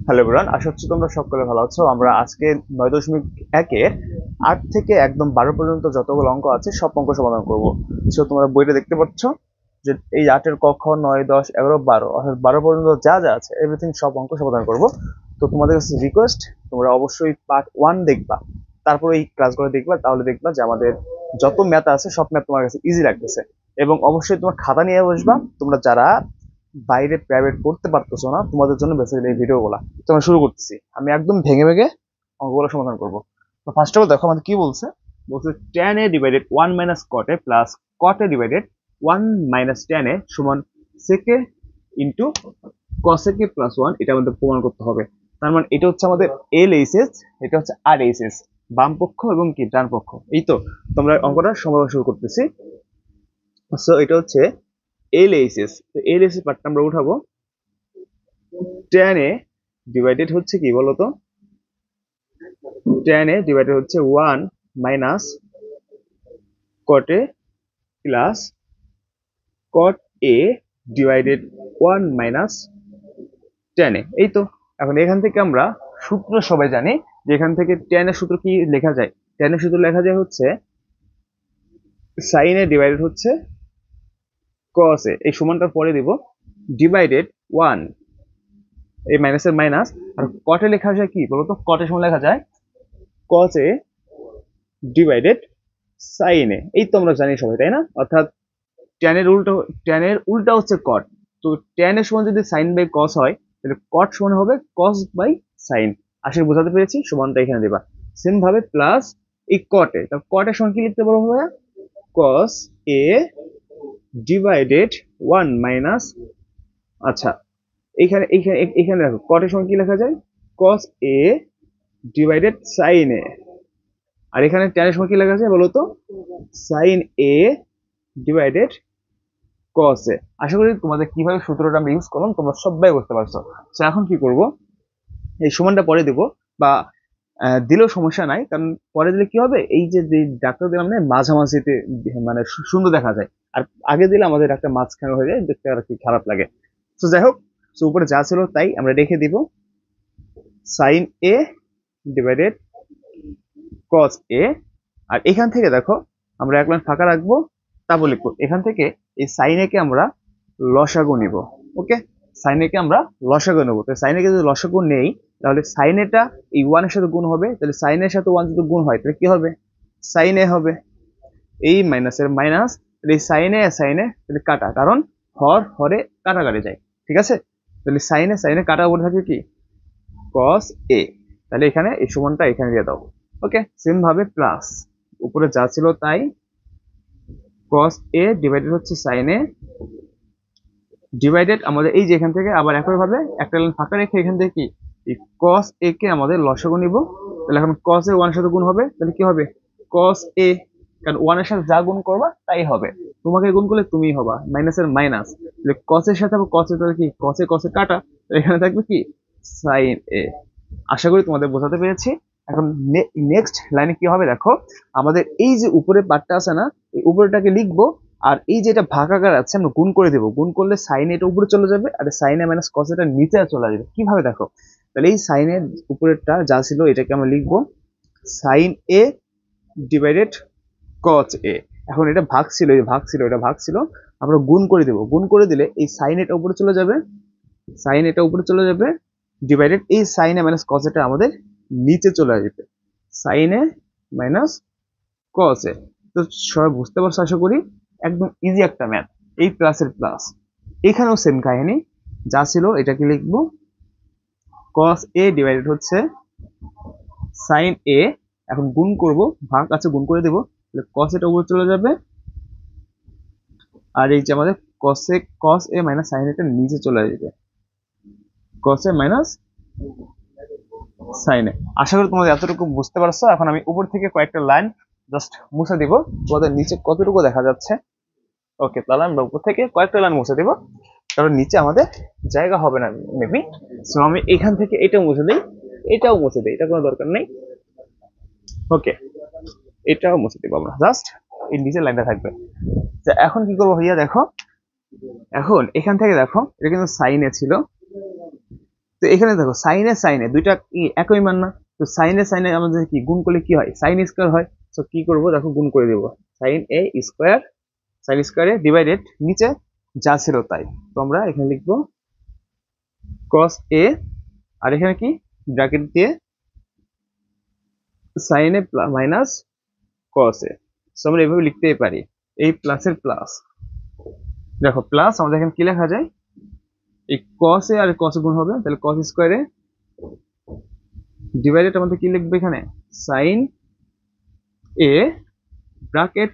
Hello everyone, আশা করছি তোমরা সকলে ভালো আছো। আমরা আজকে 9.1-এর 8 থেকে একদম 12 পর্যন্ত যতগুলো অঙ্ক আছে সব অঙ্ক সমাধান করব। সো তোমরা বইটা দেখতে পাচ্ছ যে এই 8-এর ক, খ, 9, 10, 11, 12 অর্থাৎ 12 পর্যন্ত যা যা আছে এভরিথিং সব অঙ্ক সমাধান করব। তো তোমাদের কাছে রিকোয়েস্ট, তোমরা অবশ্যই পার্ট 1 দেখবা, তারপরে এই ক্লাসগুলো দেখবা, তাহলে দেখবা যে আমাদের যত ম্যাথ আছে সব ম্যাথ তোমার কাছে ইজি লাগতেছে। এবং অবশ্যই তোমার খাতা নিয়ে বসবা, তোমরা যারা বাইরে প্রাইভেট পড়তে পারতেছো না, তোমাদের জন্য বেসিক্যালি এই ভিডিওগুলো। তো আমরা শুরু করতেছি, আমি একদম ভেঙে ভেঙে অঙ্কগুলো সমাধান করব। তো ফার্স্ট অফ অল দেখো আমাদের কি বলছে। বলছে tan a divided 1 minus cot a plus cot a divided 1 minus tan a সমান sec a into cos a plus 1। এটা আমাদের প্রমাণ করতে হবে। তার মানে এটা হচ্ছে আমাদের LHS, এটা হচ্ছে RHS, বাম পক্ষ এবং কি ডান পক্ষ। এই তো তোমরা অঙ্কটা সমাধান শুরু করতেছি। সো এটা হচ্ছে LHS। তো LHS পার্টটা আমরা উঠাবো। tan a ডিভাইডেড হচ্ছে কি বলতো, tan a ডিভাইডেড হচ্ছে 1 minus cot a plus cot a divided 1 minus tan a। এই তো এখন এখান থেকে আমরা সূত্র সবাই জানি যে এখান থেকে tan এর সূত্র কি লেখা যায়। tan এর সূত্র লেখা যায় হচ্ছে sin a ডিভাইডেড হচ্ছে cos a, এই সমানটার পরে দিব ডিভাইডেড 1, এই মাইনাসের মাইনাস। আর cot a লেখা যায় কি বলতো, cot a সমান লেখা যায় cos a divided sin a। এই তো আমরা জানি সবাই, তাই না? অর্থাৎ tan এর উল্টা হচ্ছে cot। তো tan এর সমান যদি sin বাই cos হয়, তাহলে cot সমান হবে cos বাই sin। আশা করি বোঝাতে পেরেছি। সমানটা এখানে দেবা সেম ভাবে প্লাস এই cot এ, তাহলে cot এর সমান কি লিখতে পারবো ভাইয়া? cos a ডিভাইডেড 1 মাইনাস, আচ্ছা এখানে এখানে এখানে দেখো cot এর সমান কি লেখা যায়? cos a divided sin a। আর এখানে tan এর সমান কি লেখা যায় বলতো? sin a divided cos a। আশা করি তোমাদের কিভাবে সূত্রটা আমরা ইউজ করলাম তোমরা সবাই বুঝতে পারছো। তো এখন কি করব, এই সমানটা পরে দেব, বা দিলেও সমস্যা নাই, কারণ পরে দিলে কি হবে, এই যে ডাক্তার দিলাম না মাঝামাঝিতে মানে সুন্দর দেখা যায়। আর আগে দিলে আমাদের ডাক্তার মাঝখানে হয়ে যায়, দেখতে আর কি খারাপ লাগে। তো যাই হোক, তো উপরে যা ছিল তাই আমরা রেখে দিব sin a divided cos a। আর এখান থেকে দেখো আমরা এক লাইন ফাঁকা রাখবো, তারপর লিখবো এখান থেকে এই sin a কে আমরা লসাগু নিব। ওকে, sin a কে আমরা লসাগু নেব। তো sin a কে যদি লসাগু নেই, তাহলে sin a টা এই 1 এর সাথে গুণ হবে। তাহলে sin a এর সাথে 1 যদি গুণ হয় তাহলে কি হবে? sin a হবে। এই মাইনাসের মাইনাস, তাহলে এই sin a sin a তাহলে কাটা, কারণ হর হরে কাটাকাটি যায়। ঠিক আছে, তাহলে sin a কাটা উপরে থাকবে কি cos a। তাহলে এখানে এই সমানটা এখানে দিয়ে দাও। ওকে, সেম ভাবে প্লাস উপরে যা ছিল তাই cos a ডিভাইডেড হচ্ছে sin a ডিভাইডেড আমাদের এই যে এখান থেকে আবার একই ভাবে একটা লাইন ফাঁকা রেখে এখান থেকে কি এই cos a কে আমাদের লসাগু নিব। তাহলে এখন cos a 1 এর সাথে গুণ হবে, তাহলে কি হবে cos a, কারণ 1 এর সাথে যা গুণ করবা তাই হবে, তোমাকে গুণ করলে তুমিই হবা। মাইনাসের মাইনাস, তাহলে cos এর সাথে আবার cos এ, তাহলে কি cos এ কাটা, এখানে থাকবে কি sin a। আশা করি তোমাদের বোঝাতে পেরেছি। এখন নেক্সট লাইনে কি হবে দেখো, আমাদের এই যে উপরের পার্টটা আছে না, এই উপরেটাকে লিখবো, আর এই যেটা ভাগাকার আছে আমরা গুণ করে দেবো। গুণ করলে সাইন এটা উপরে চলে যাবে, আর সাইন এ মাইনাস কস এটা নিচে চলে যাবে। কিভাবে দেখো, তাহলে এই সাইন এর উপরেরটা যা ছিল এটাকে আমরা লিখবো সাইন এ ডিভাইডেড কস এ। এখন এটা ভাগ ছিল, এই ভাগ ছিল, এটা ভাগ ছিল, আমরা গুণ করে দেবো। গুণ করে দিলে এই সাইন এটা উপরে চলে যাবে, সাইন এটা উপরে চলে যাবে ডিভাইডেড এই সাইন এ মাইনাস কস এটা আমাদের নিচে চলে আসবে, সাইন এ মাইনাস কস এ। তো সবাই বুঝতে পারছো আশা করি, একদম ইজি একটা ম্যাথ। এই প্লাসের প্লাস, এখানেও সেম কাহিনী, যা ছিল এটাকে লিখবো cos a ডিভাইডেড হচ্ছে sin a। এখন গুণ করব, ভাগ আছে গুণ করে দেবো, তাহলে cos এটা উপরে চলে যাবে, আর এই যে আমাদের cos a মাইনাস sin এটা নিচে চলে যাবে, cos a minus sin a। আশা করি তোমাদের এতটুকু বুঝতে পারছো। এখন আমি উপর থেকে কয়েকটা লাইন জাস্ট মুছে দিব, তোমাদের নিচে কতটুকু দেখা যাচ্ছে। ওকে, তাহলে আমরা উপর থেকে কয়েকটা লাইন মুছে দিব, কারণ নিচে আমাদের জায়গা হবে না মেবি। সো আমি এখান থেকে এটাও মুছে দিই, এটাও মুছে দিই, এটা কোনো দরকার নেই। ওকে, এটাও মুছে দিব আমরা, জাস্ট এই নিচের লাইনটা থাকবে। এখন কি করবো ভাইয়া দেখো, এখন এখান থেকে দেখো এটা কিন্তু সাইনে ছিল, তো এখানে দেখো সাইনে দুইটা কি একই মান না? তো সাইনে আমাদের কি গুণ করলে কি হয়? সাইন স্কয়ার হয়। তো কি করব দেখো, গুণ করে দেব সাইন এ স্কয়ার, সাইন স্কয়ারে ডিভাইডেড নিচে যা ছিল তাই। তো আমরা এখানে লিখবো cos a, আর এখানে কি ব্র্যাকেট দিয়ে sine a minus cos a। So আমরা এভাবে লিখতেই পারি, এই প্লাসের প্লাস, দেখো প্লাস আমাদের এখানে কি লেখা যায়, এই cos a আর cos গুণ হবে, তাহলে cos স্কয়ারে ডিভাইডেড আমাদের কি লিখবে এখানে sine A bracket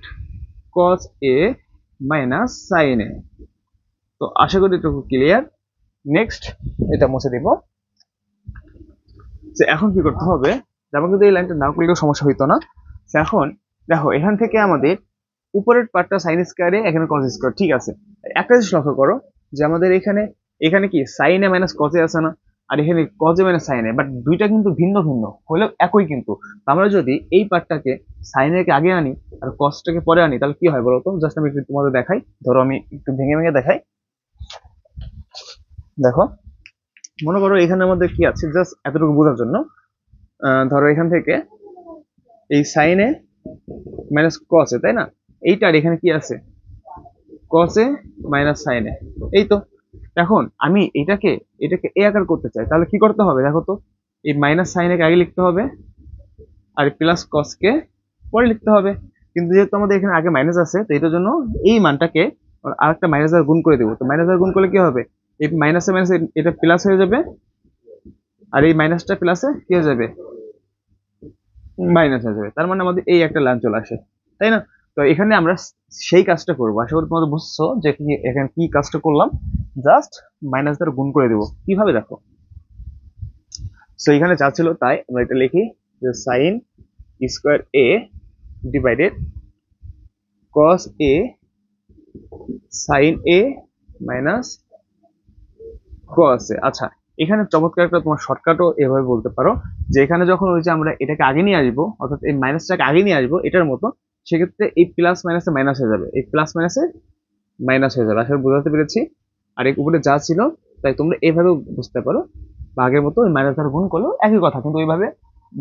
cos a minus sine A. তো আশা করি এটুকু ক্লিয়ার। নেক্সট এটা মুছে দিব। এখন কি করতে হবে, যেমন কিন্তু এই লাইনটা না করলেও সমস্যা হইতো না। এখন দেখো এখান থেকে আমাদের উপরের পার্টটা সাইন স্কয়ারে, এখানে কস স্কয়ার, ঠিক আছে। একটা জিনিস লক্ষ্য করো যে আমাদের এখানে এখানে কি সাইন এ মাইনাস কসে আছে না, আর এখানে কজে মাইনাস সাইন এ, বাট দুইটা কিন্তু ভিন্ন ভিন্ন হলেও একই কিন্তু। আমরা যদি এই পার্টটাকে সাইনের আগে আনি আর কসটাকে পরে আনি, তাহলে কি হয় বলতো? জাস্ট আমি একটু তোমাদের দেখাই, ধরো আমি একটু ভেঙে ভেঙে দেখাই। দেখো মনে করো এখানে আমাদের কি আছে, জাস্ট এতটুকু বোঝার জন্য ধরো এখান থেকে এই সাইনে মাইনাস কসে, তাই না? এইটার এখানে কি আছে কসে মাইনাস সাইনে, এই তো। এখন আমি এটাকে এ আকার করতে চাই, তাহলে কি করতে হবে দেখো তো, এই মাইনাস সাইনে আগে লিখতে হবে আর প্লাস কসকে পরে লিখতে হবে। কিন্তু যেহেতু আমাদের এখানে আগে মাইনাস আছে, তো এটার জন্য এই মানটাকে আরেকটা মাইনাস দ্বারা গুণ করে দেবো। তো মাইনাস দ্বারা গুণ করলে কি হবে, এই মাইনাসে মাইনাসে এটা প্লাস হয়ে যাবে, আর এই মাইনাসটা প্লাসে কি হয়ে যাবে, মাইনাস হয়ে যাবে। তার মানে আমাদের এই একটা লাইন চলে আসে, তাই না? তো এখানে আমরা সেই কাজটা করবো। আশা করি তোমাদের বুঝছো যে এখানে কি কাজটা করলাম, জাস্ট মাইনাস দ্বারা গুণ করে দেবো। কিভাবে দেখো, তো এখানে যা ছিল তাই আমরা এটা লিখি যে sign square A divided cos A sign a minus cos এ। আচ্ছা, এখানে চমৎকার একটা তোমার শর্টকাটও এভাবে বলতে পারো যে এখানে যখন ওই যে আমরা এটাকে আগে নিয়ে আসবো, অর্থাৎ এই মাইনাসটাকে আগে নিয়ে আসবো এটার মতো, সেক্ষেত্রে এই প্লাস মাইনাসে মাইনাস হয়ে যাবে, এই প্লাস মাইনাসে মাইনাস হয়ে যাবে। আসলে বোঝাতে পেরেছি? আর এই উপরে যা ছিল তাই তোমরা এইভাবেও বুঝতে পারো, বা আগের মতো ওই মাইনাস দ্বারা গুণ করলেও একই কথা, কিন্তু ওইভাবে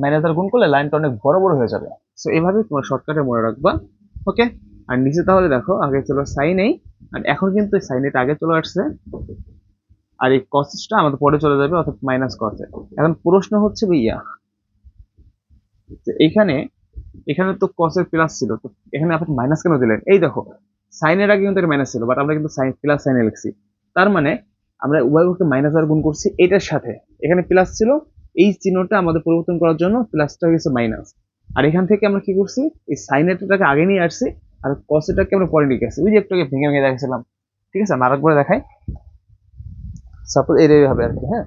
মাইনাস দ্বারা গুণ করলে লাইনটা অনেক বড় বড় হয়ে যাবে। সো এইভাবে তোমার শর্টকাটে মনে রাখবা। ওকে, আর নিচে তাহলে দেখো আগে ছিল সাইন এই, আর এখন কিন্তু সাইন এটা আগে চলে আসছে, আর এই কসটা আমাদের পরে চলে যাবে, অর্থাৎ মাইনাস কস। এখন প্রশ্ন হচ্ছে ভাইয়া এখানে এখানে তো কসের প্লাস ছিল, তো এখানে আপনি মাইনাস কেন দিলেন? এই দেখো সাইনের আগে কিন্তু মাইনাস ছিল, বাট আমরা কিন্তু সাইন প্লাস সাইনে লিখছি। তার মানে আমরা উভয়পক্ষে মাইনাস আর গুণ করছি এটার সাথে, এখানে প্লাস ছিল, এই চিহ্নটা আমাদের পরিবর্তন করার জন্য প্লাসটা হয়েছে মাইনাস। আর এখান থেকে আমরা কি করছি, এই সাইনেরটাকে আগে নিয়ে আসছি আর কসেটাকে আমরা পরে লিখে আসছি। ওই যে একটু আগে ভেঙে ভেঙে দেখেছিলাম, ঠিক আছে? আমরা আরেকবার দেখাই, সাপোজ এটাই হবে আর কি। হ্যাঁ,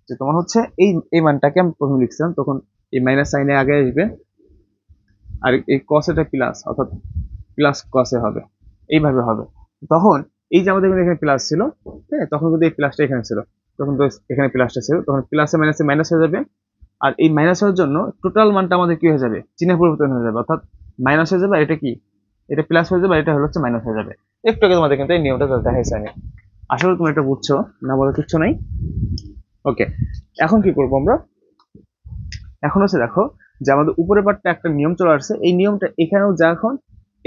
যে তোমার হচ্ছে এই এই মানটাকে আমি প্রথমে লিখছিলাম, তখন এই মাইনাস সাইনে আগে আসবে, আর এই কস এটা প্লাস, অর্থাৎ প্লাস কসে হবে, এইভাবে হবে। তখন এই যে আমাদের এখানে প্লাস ছিল, হ্যাঁ, তখন কিন্তু এই প্লাসটা এখানে ছিল, তখন তো এখানে প্লাসটা ছিল, তখন প্লাসে মাইনাসে মাইনাস হয়ে যাবে। আর এই মাইনাস হওয়ার জন্য টোটাল মানটা আমাদের কি হয়ে যাবে, চিহ্ন পরিবর্তন হয়ে যাবে, অর্থাৎ মাইনাস হয়ে যাবে, আর এটা কি, এটা প্লাস হয়ে যাবে, আর এটা হচ্ছে মাইনাস হয়ে যাবে। একটু আগে তোমাদের কিন্তু এই নিয়মটা দেখাইছে আমি, আশা করি তুমি এটা বুঝছো, না বলার কিচ্ছু নাই। ওকে, এখন কি করবো আমরা, এখন হচ্ছে দেখো যে আমাদের উপরের পার্টটা একটা নিয়ম চলে আসছে, এই নিয়মটা এখানেও যা এখন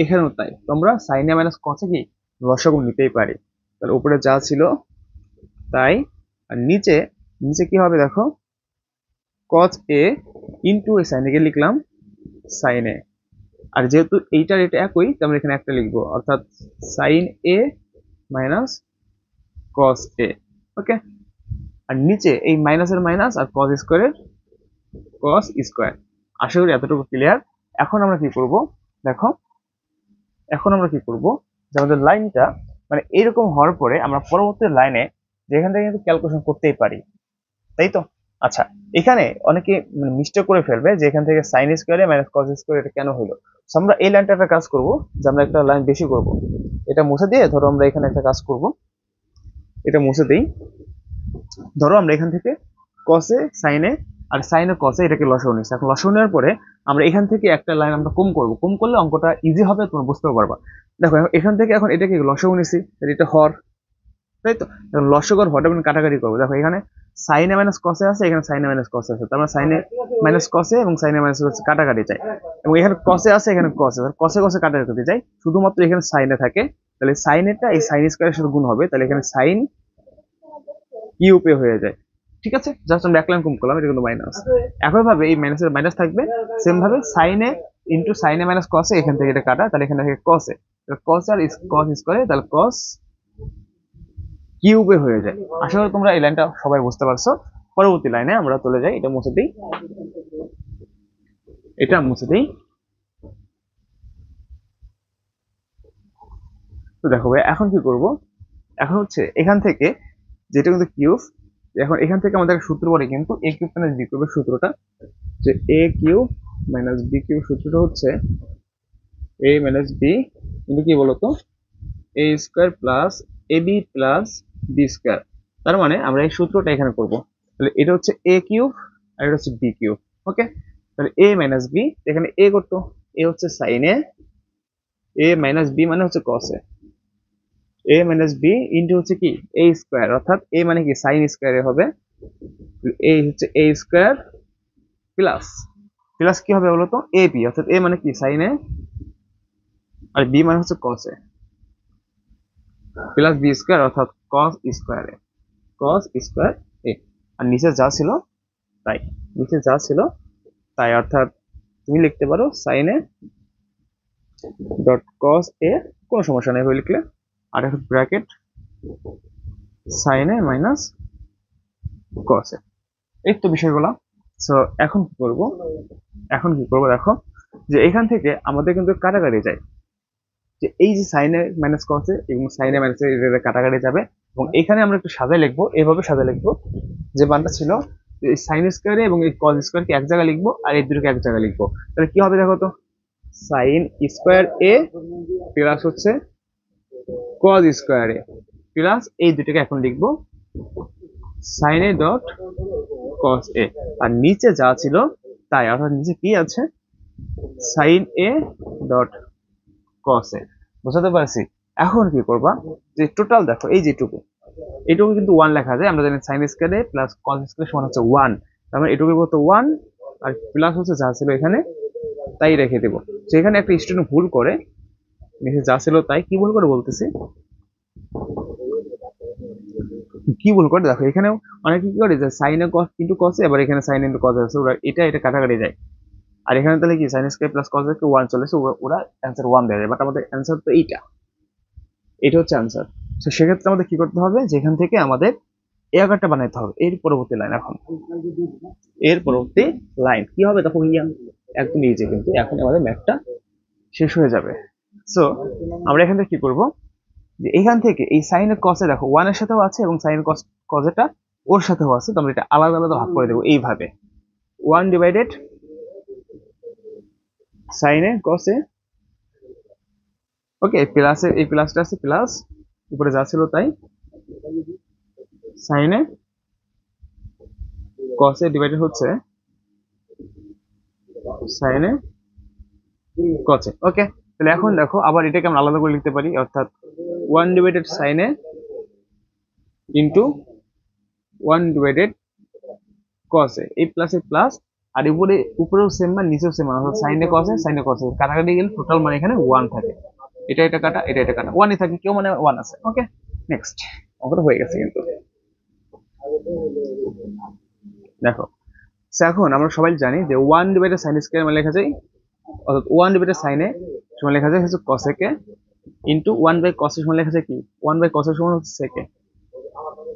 এখানেও তাই। তোমরা সাইনে মাইনাস কসে কি লসাগু নিতেই পারি। তাহলে উপরে যা ছিল তাই, আর নিচে নিচে কি হবে দেখো, কস এ ইন্টু এই সাইনে গিয়ে লিখলাম সাইন এ। আর যেহেতু এইটার এটা একই, তো আমরা এখানে একটা লিখবো, অর্থাৎ সাইন এ মাইনাস কস এ। ওকে, আর নিচে এই মাইনাসের মাইনাস আর কস স্কোয়ারের কস স্কোয়ার। আশা করি এতটুকু ক্লিয়ার। এখন আমরা কি করব দেখো, এখন আমরা কি করব যে আমাদের লাইনটা মানে এরকম হওয়ার পরে আমরা পরবর্তী লাইনে যেখান থেকে কিন্তু ক্যালকুলেশন করতেই পারি, তাই তো? আচ্ছা, এখানে অনেকে মানে মিস্টেক করে ফেলবে যে এখান থেকে সাইন স্কোয়ারে মাইনাস কস স্কোয়ার এটা কেন হলো। তো আমরা এই লাইনটা একটা কাজ করব, যে আমরা একটা লাইন বেশি করব, এটা মুছে দিয়ে ধরো আমরা এখানে একটা কাজ করব, এটা মুছে দিই। ধরো আমরা এখান থেকে কসে সাইনে আর সাইনে কসে এটাকে লসাগু নিচ্ছি। এখন লসাগু নেওয়ার পরে আমরা এখান থেকে একটা লাইন আমরা কম করব, কম করলে অঙ্কটা ইজি হবে, তোমরা বুঝতেও পারবা। দেখো এখান থেকে এখন এটাকে লসাগু নিচ্ছি, এটা হর, তাই তো? এখন লসাগু আর হরটা আমি কাটাকাটি করবো। দেখো এখানে সাইনে মাইনাস কসে আছে, এখানে সাইনে মাইনাস কসে আছে, তার মানে সাইনে মাইনাস কসে এবং সাইনে মাইনাস কসে কাটাকাটি যায়, এবং এখানে কসে আছে, এখানে কসে, কসে কসে কাটাকাটি যায়, শুধুমাত্র এখানে সাইনে থাকে, তাহলে সাইনেরটা এই সাইন স্কয়ারের সাথে গুণ হবে, তাহলে এখানে সাইন কিউপে হয়ে যায়। ঠিক আছে, জাস্ট আমরা এক লাইন কম করলাম, এটা কিন্তু মাইনাস। একইভাবে এই মাইনাসের মাইনাস থাকবে, সেম ভাবে সাইনে ইন্টু সাইনে মাইনাস কসে, এখান থেকে এটা কাটা, তাহলে এখানে থেকে কসে, কস আর কস স্কয়ারে, তাহলে কস কিউবে হয়ে যায়। আশা করি তোমরা এই লাইনটা সবাই বুঝতে পারছো। পরবর্তী লাইনে আমরা চলে যাই, এটা মুছে দিই, এটা মুছে দিই। তো দেখো ভাই এখন কি করব, এখন হচ্ছে এখান থেকে যেটা কিন্তু কিউব, এখন এখান থেকে আমাদের সূত্র পড়ে কিন্তু এ কিউব মাইনাস বি কিউবের সূত্রটা, যে এ কিউব মাইনাস বি কিউব সূত্রটা হচ্ছে এ মাইনাস বি কিন্তু কি বলতো এ square plus A B plus B square. তার মানে আমরা এই সূত্রটা এখানে করব, তাহলে এটা হচ্ছে এ কিউব আর এটা হচ্ছে বি কিউব। ওকে, তাহলে এ মাইনাস বি, এখানে এ করতো, এ হচ্ছে সাইন এ মাইনাস বি মানে হচ্ছে কস এ মাইনাস বি ইন্টু হচ্ছে কি এ স্কয়ার, অর্থাৎ এ মানে কি সাইন স্কয়ারে হবে, এ হচ্ছে এ স্কয়ার প্লাস প্লাস কি হবে বলতো এ বি, অর্থাৎ এ মানে কি সাইন এ আর বি মানে হচ্ছে কস এ প্লাস বি স্কয়ার, অর্থাৎ কস স্কয়ার এ, কস স্কয়ার এ। আর নিচে যা ছিল তাই, নিচে যা ছিল তাই, অর্থাৎ তুমি লিখতে পারো সাইন এ ডট কস এ, কোনো সমস্যা নেই লিখলে, আর এখন bracket sign a minus cos এ। এই তো বিষয়গুলো। সো এখন কি করব, এখন কি করব দেখো, যে এখান থেকে আমাদের কিন্তু কাটাকাটি যায়, যে এই যে সাইনে মাইনাস কসে এবং সাইনে মাইনাস এর কাটাকাটি যাবে, এবং এখানে আমরা একটু সাজায় লিখবো, এইভাবে সাজায় লিখবো, যে মানটা ছিল এই সাইন স্কয়ারে এবং এই কস স্কয়ারকে এক জায়গায় লিখবো আর এই দুটোকে এক জায়গায় লিখবো, তাহলে কি হবে দেখো তো, সাইন স্কয়ার এ প্লাস হচ্ছে কস স্কয়ার এ প্লাস এই দুটোকে এখন লিখবো সাইন এ ডট কস এ, আর নিচে যা ছিল তাই, অর্থাৎ নিচে কি আছে সাইন এ ডট কস এ। বুঝতে পারছি? এখন কি করবা, যে টোটাল দেখো এই যেটুকু, এটুকু কিন্তু ওয়ান লেখা যায়, আমরা জানি sine square A plus cos square সমান হচ্ছে ওয়ান, তার মানে এটুকু কত ওয়ান, আর প্লাস হচ্ছে যা ছিল এখানে তাই রেখে দেবো। তো এখানে একটা স্টুডেন্ট ভুল করে, নিচে যা ছিল তাই, কি ভুল করে বলতেছি, কি ভুল করে দেখো, এখানেও অনেকে কি করে যে সাইন কস ইন্টু কসে, আবার এখানে সাইন ইন্টু কস আছে, ওরা এটা এটা কাটাকাটি যায়, আর এখানে তাহলে কি sine square plus cos square one চলে এসে ওরা অ্যান্সার ওয়ান দেয়, বাট আমাদের অ্যান্সার তো এইটা, এটা হচ্ছে অ্যান্সার। তো সেক্ষেত্রে আমাদের কি করতে হবে, যে এখান থেকে আমাদের এই আকারটা বানাইতে হবে, এর পরবর্তী লাইন, এখন এর পরবর্তী লাইন কি হবে দেখো ভাইয়া, একদম ইজি, কিন্তু এখন আমাদের ম্যাথটা শেষ হয়ে যাবে। সো আমরা এখান থেকে কি করব, যে এখান থেকে এই সাইনের কসে দেখো ওয়ান এর সাথেও আছে এবং সাইনের কসেটা ওর সাথেও আছে, তো আমরা এটা আলাদা আলাদা ভাগ করে দেবো এইভাবে, ওয়ান ডিভাইডেড সাইনে কসে, ওকে, প্লাসে এই প্লাসটা আছে প্লাস, উপরে যা ছিল তাই, সাইনে কসে ডিভাইডেড হচ্ছে সাইনে কসে। ওকে, তাহলে এখন দেখো আবার এটাকে আমরা আলাদা করে লিখতে পারি, অর্থাৎ ওয়ান ডিভাইডেড সাইনে ইন্টু ওয়ান ডিভাইডেড কসে, এই প্লাসে প্লাস, আর উপরে উপরেও সেম মান নিচেও সেম মান, অর্থাৎ সাইনে কসে কাটাকাটি গেলে টোটাল মানে এখানে ওয়ান থাকে, এটা এটা কাটা এটা এটা কাটা ওয়ানই থাকে, কেউ মানে ওয়ান আছে। ওকে, নেক্সট অঙ্কটা হয়ে গেছে কিন্তু দেখো, এখন আমরা সবাই জানি যে ওয়ান ডিভাইডেড সাইন স্কয়ার মানে লেখা যায়, অর্থাৎ ওয়ান ডিভাইডেড সাইনে সমান লেখা যায় হচ্ছে কসেকে ইন্টু ওয়ান বাই কসের সমান লেখা যায় কি ওয়ান বাই কসের সমান হচ্ছে সেকে,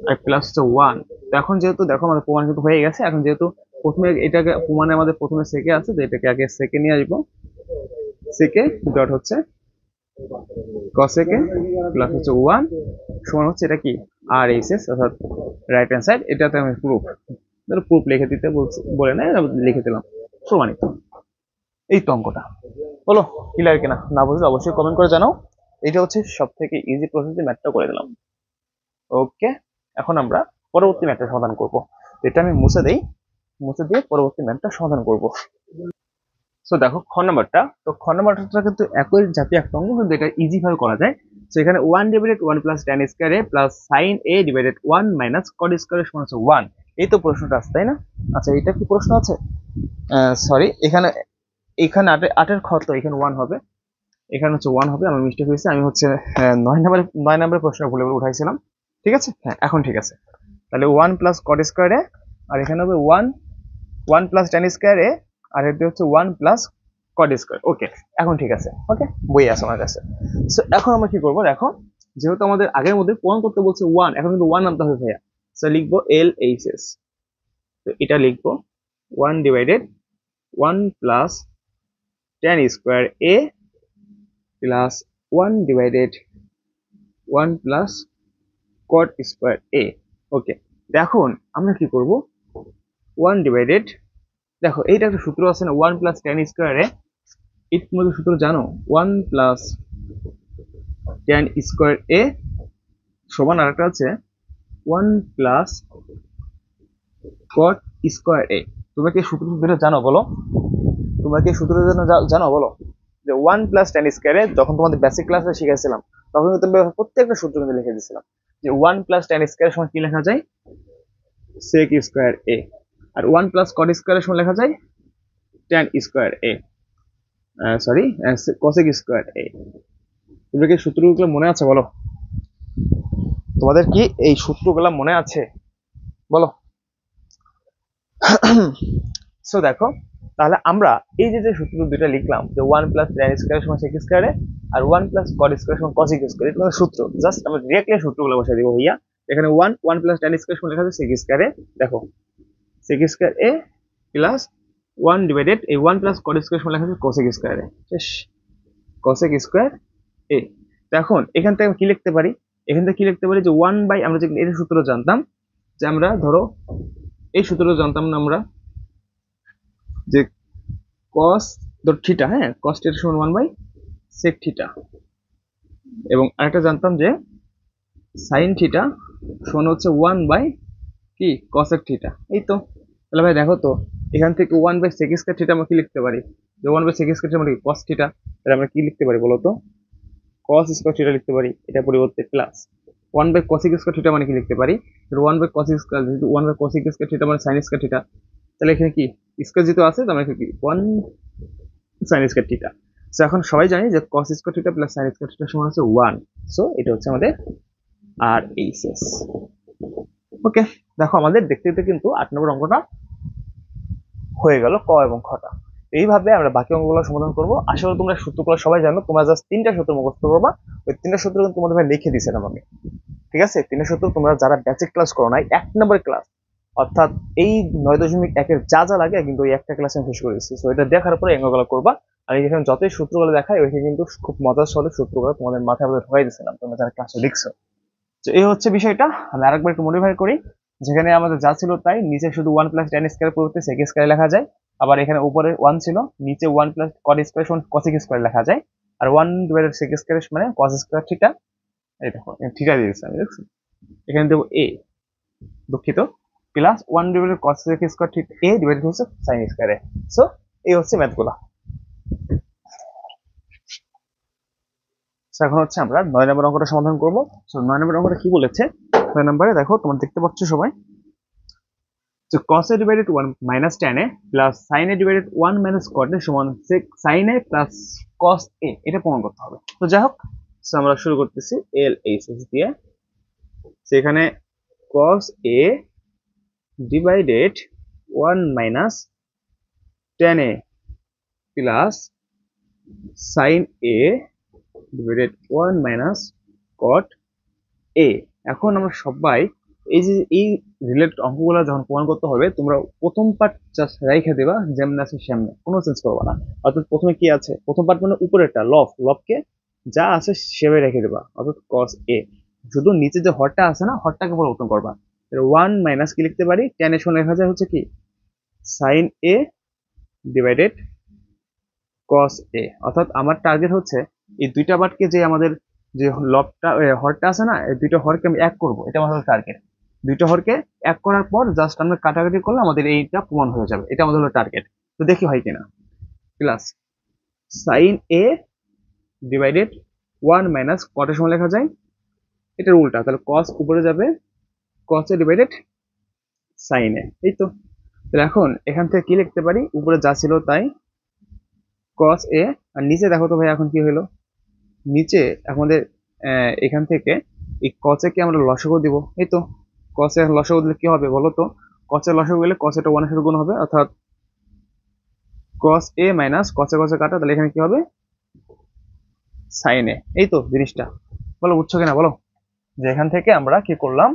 আর প্লাস হচ্ছে ওয়ান। তো এখন যেহেতু দেখো আমাদের প্রমাণ কিন্তু হয়ে গেছে, এখন যেহেতু প্রথমে এটাকে প্রমাণে আমাদের প্রথমে সেকে আছে, তো এটাকে আগে সেকে নিয়ে আসবো, সেকে ডট হচ্ছে কসেকে প্লাস হচ্ছে ওয়ান সমান হচ্ছে এটা কি আর এইচ এস, অর্থাৎ রাইট হ্যান্ড সাইড, এটাতে আমি প্রুফ প্রুফ লিখে দিতে বলে না, লিখে দিলাম প্রমাণিত। এই তো অঙ্কটা বলো ক্লিয়ার কিনা, না বুঝলে অবশ্যই কমেন্ট করে জানাও। এটা হচ্ছে সব থেকে ইজি প্রসেস দিয়ে ম্যাথটা করে দিলাম। ওকে, এখন আমরা পরবর্তী ম্যাথটা সমাধান করব, এটা আমি মুছে দেই, মুছে দিয়ে পরবর্তী ম্যাথটা সমাধান করব। সো দেখো খ নাম্বারটা, তো খ নাম্বারটা কিন্তু একই জাতীয় একটা অঙ্ক, কিন্তু এটা ইজি ভাবে করা যায়। সো এখানে one divided one plus tan square A plus sine A divided one minus cot square সমান হচ্ছে ওয়ান, এই তো প্রশ্নটা আছে তাই না? আচ্ছা, এটা কি প্রশ্ন আছে? সরি, এখানে এখানে আটের খ, তো এখানে 1 হবে, এখানে হচ্ছে 1 হবে, আমার মিস্টেক হয়েছে, আমি হচ্ছে 9 নম্বরের প্রশ্ন ভুলে উঠাইছিলাম। ঠিক আছে, হ্যাঁ এখন ঠিক আছে। তাহলে 1 + cot স্কোয়ার এ, আর এখানে হবে 1 1 + tan স্কোয়ার এ, আর এটা হচ্ছে 1 + cot স্কোয়ার। ওকে, এখন ঠিক আছে, ওকে, বই আছে আমার কাছে। সো এখন আমরা কি করবো দেখো, যেহেতু আমাদের আগের মধ্যে প্রমাণ করতে বলছে 1, এখন কিন্তু 1 আনতে হবে ভাইয়া। সো লিখবো LHS, তো এটা লিখবো 1 / 1 + tan square A plus 1 / 1 + cot square A। ওকে, এখন আমরা কি করব, 1 দেখো এইটা একটা সূত্র আছে না, 1 + tan স্কোয়ার A, এই তোমাদের সূত্র জানো, 1 + tan স্কোয়ার A সমান আরেকটা আছে 1 + cot স্কোয়ার A। তোমরা কি সূত্রটা জানো বলো? তোমরা কি সূত্রটা জানো বলো? যে 1 + tan স্কোয়ার A যখন তোমাদের বেসিক ক্লাসে শিখেছিলাম, তখন কিন্তু আমরা প্রত্যেকটা সূত্র কিন্তু লিখে দিয়েছিলাম যে 1 + tan স্কোয়ার সমান কি লেখা যায়, sec স্কোয়ার A। আর 1 + cot স্কোয়ার সমান লেখা যায় tan square A, sorry, cosec square A। তোমরা কি সূত্রগুলো মনে আছে বলো? তোমাদের কি এই সূত্রগুলো মনে আছে বলো? সো দেখো, তাহলে আমরা এই যে সূত্র দুইটা লিখলাম, যে 1 + tan স্কোয়ার সমান sec স্কোয়ার A, আর 1 + cot স্কোয়ার সমান cosec স্কোয়ার, এটা আমাদের সূত্র। জাস্ট আমরা ডিরেক্টলি সূত্রগুলো বসাই দিব ভাইয়া। এখানে 1 + tan স্কোয়ার সমান লেখা আছে sec স্কোয়ার A, দেখো sec স্কোয়ার A প্লাস 1 / এই 1 + cot স্কোয়ার সমান লেখা আছে cosec স্কোয়ার A, শেষ, cosec স্কোয়ার A। তো এখন এখান থেকে কি লিখতে পারি, এখান থেকে কি লিখতে পারি যে 1 / আমরা যে এর সূত্র জানতাম, যে আমরা ধরো এই সূত্র জানতাম না আমরা, যে cos থিটা, হ্যাঁ cos থিটা সমান 1/sec থিটা, এবং আরেকটা জানতাম যে sin থিটা সমান হচ্ছে 1 কি cosec থিটা। এই তো, তাহলে ভাই দেখো তো, এখান থেকে 1/sec স্কয়ার থিটা আমরা কি লিখতে পারি, যে 1/sec স্কয়ার থিটা মানে কি cos থিটা, তাহলে আমরা কি লিখতে পারি বলো তো, cos স্কয়ার থিটা লিখতে পারি, এটা পরিবর্তে প্লাস 1/cosec স্কয়ার থিটা মানে কি লিখতে পারি, 1/cosec স্কয়ার, যেহেতু 1/cosec স্কয়ার থিটা মানে sin স্কয়ার থিটা, তাহলে এখানে কি স্কয়ার যেহেতু আছে, তাহলে কি 1 sin স্কয়ার থিটা। সো এখন সবাই জানি যে cos square theta plus sin square theta সমান হচ্ছে 1। সো এটা হচ্ছে আমাদের আর এইচএস। ওকে, দেখো আমাদের দেখতে দেখতে কিন্তু 8 নম্বর অঙ্কটা হয়ে গেল, ক এবং খটা। এইভাবে আমরা বাকি অঙ্কগুলো সমাধান করব। আসলে তোমরা সূত্রগুলো সবাই জানো, তোমরা জাস্ট 3টা সূত্র মুখস্থ করবা। ওই 3টা সূত্র কিন্তু তোমাদের ভাই লিখে দিয়েছিলাম আমি, ঠিক আছে? 3টা সূত্র তোমরা যারা বেসিক ক্লাস করো নাই, 1 নম্বর ক্লাস, অর্থাৎ এই 9.1-এর যা যা লাগে কিন্তু ওই একটা ক্লাসে শেষ করে দিচ্ছি। সো এটা দেখার পরে অঙ্কগুলো করবা। আর এখানে যতই সূত্রগুলো দেখায়, ওইখানে কিন্তু খুব মজার সহলে সূত্রগুলো তোমাদের মাথায় মধ্যে ঢুকাই দিয়েছিলাম তোমরা যারা ক্লাসে লিখছো। তো এই হচ্ছে বিষয়টা। আমি আরেকবার একটু মডিফাই করি, যেখানে আমাদের যা ছিল তাই, নিচে শুধু 1 + tan স্কয়ার পরিবর্তে sec স্কয়ার লেখা যায়, আবার এখানে উপরে 1 ছিল, নিচে 1 + cot স্কয়ার সমান cosec স্কয়ার লেখা যায়, আর 1/sec স্কয়ার মানে cos স্কয়ার থিটা। এই দেখো থিটা দিয়ে দিচ্ছি আমি, দেখছো? এখানে দেবো a, দুঃখিত, plus 1/cosec square theta a divided হচ্ছে sin স্কয়ার a। সো এই হচ্ছে ম্যাথগুলো। এখন হচ্ছে আমরা 9 নম্বর অঙ্কটা সমাধান করবো। সো 9 নম্বর অঙ্কটা কি বলেছে, 9 নম্বরে দেখো, তোমরা দেখতে পাচ্ছ সবাই, যে cos a divided 1 minus tan a plus sin a divided 1 minus cot a সমান sin a plus cos a, এটা প্রমাণ করতে হবে। তো যাই হোক, আমরা শুরু করতেছি LHS দিয়ে। সেখানে cos a divided 1 minus tan a plus sin a divided 1 minus cot a। এখন আমরা সবাই এই যে এই রিলেটেড অঙ্কগুলো যখন প্রমাণ করতে হবে, তোমরা প্রথম পার্ট জাস্ট রেখে দেবা যেমন আছে সেমনি, কোনো চেঞ্জ করবে না। অর্থাৎ প্রথমে কি আছে, প্রথম পার্ট মানে উপরেরটা লবকে যা আছে সেভাবে রেখে দেবা, অর্থাৎ cos a। শুধু নিচে যে হরটা আছে না, হরটাকে পরিবর্তন করবা। 1 মাইনাস কি লিখতে পারি, tan এর সঙ্গে লেখা যায় হচ্ছে কি sin a divided cos a। অর্থাৎ আমার টার্গেট হচ্ছে এই দুইটা পার্টকে, যে আমাদের যে লবটা হরটা আছে না, এই দুইটা হরকে আমি এক করব, এটা আমাদের টার্গেট। দুইটা হরকে এক করার পর জাস্ট আমরা কাটাকাটি করলে আমাদের এইটা প্রমাণ হয়ে যাবে, এটা আমাদের হলো টার্গেট। তো দেখি হয় কিনা। Plus sine A divided 1 minus কটের সময় লেখা যায় এটার উল্টা, তাহলে cos উপরে যাবে, cos এ ডিভাইডেড সাইন এ, এই তো। তাহলে এখন এখান থেকে কি লিখতে পারি, উপরে যা ছিল তাই কস এ, আর নিচে দেখো তো ভাই এখন কি হলো, নিচে আমাদের এখান থেকে এই কসে কে আমরা লসাগু দিব, এই তো। কসে লসাগু দিলে কি হবে বলো তো, কসে লসাগু গেলে কস এটা ওয়ানের সাথে গুণ হবে, অর্থাৎ কস এ মাইনাস কসে কসে কাটা, তাহলে এখানে কি হবে সাইন এ, এই তো জিনিসটা। বলো বুঝছো কিনা বলো। যে এখান থেকে আমরা কি করলাম,